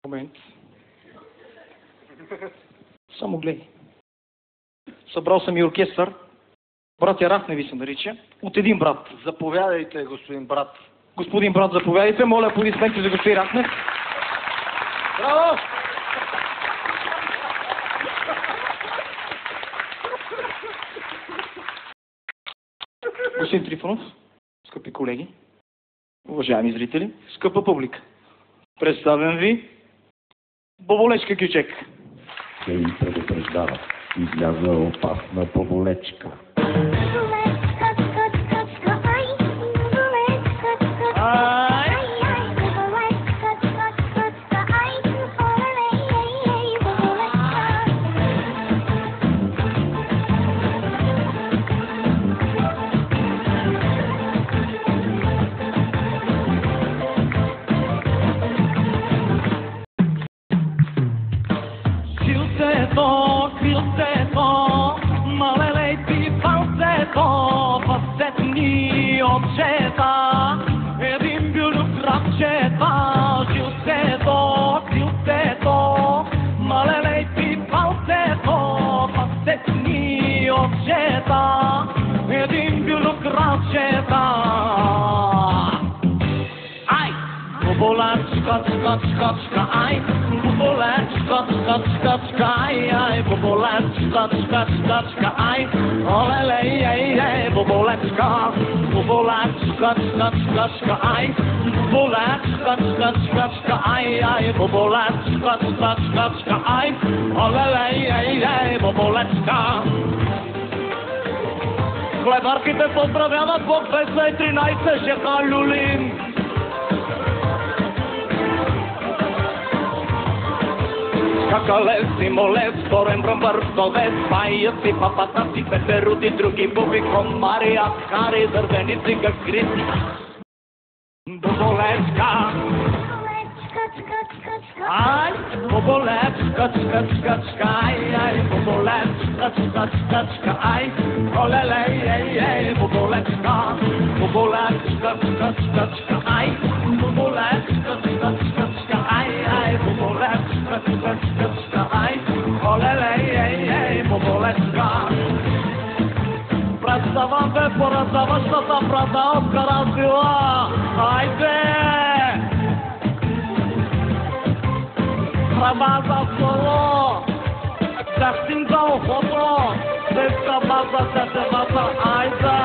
Момент. Само гледай. Събрал съм и оркестър. Братя Рафневи се нарича. От един брат. Заповядайте, господин брат. Господин брат, заповядайте. Моля, аплодисменти за господин Рафнев. Браво! Господин Трифонов, скъпи колеги, уважаеми зрители, скъпа публика, представям ви Боболечка Кючек. Те ви предупреждава. Изляза опасна боболечка. Крилцето, малелей ти палцето, пасетни отчета, един бюрокрапчета, жилцето, крилцето, малелей ти палцето, пасетни отчета, един бюрокрапчета. Боболечка, чка, ай, боболечка, чка, ай, боболечка, чка, ай, олелей, ей, боболечка, боболечка, чка, ай, боболечка, чка, ай, боболечка, чка, ай, олелей, ей, боболечка. Хлебарките поздравяват Бог 213 жека Люлин. Какалец, симолец, корен, бромбър, совет, паят си, папата си, пеперут и други буби, комари, аскари, дървеници, гакрит. Боболечка. Ай, боболечка, ай, боболечка, ай, олелей, ей, боболечка, боболечка, ай, боболечка, ай, боболечка, ай, олелей, ей, боболечка. Представам бе поразаващата фраза от Карасила. Айде! Трава за соло, захтин за ухото, деска база, сетевата, айде!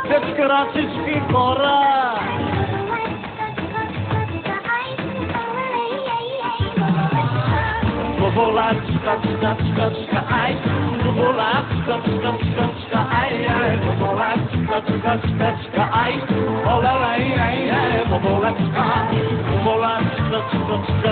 Детски рачички хора! Боболечка, ай, боболечка, ай, боболечка, ай, олелей, ей, боболечка, боболечка,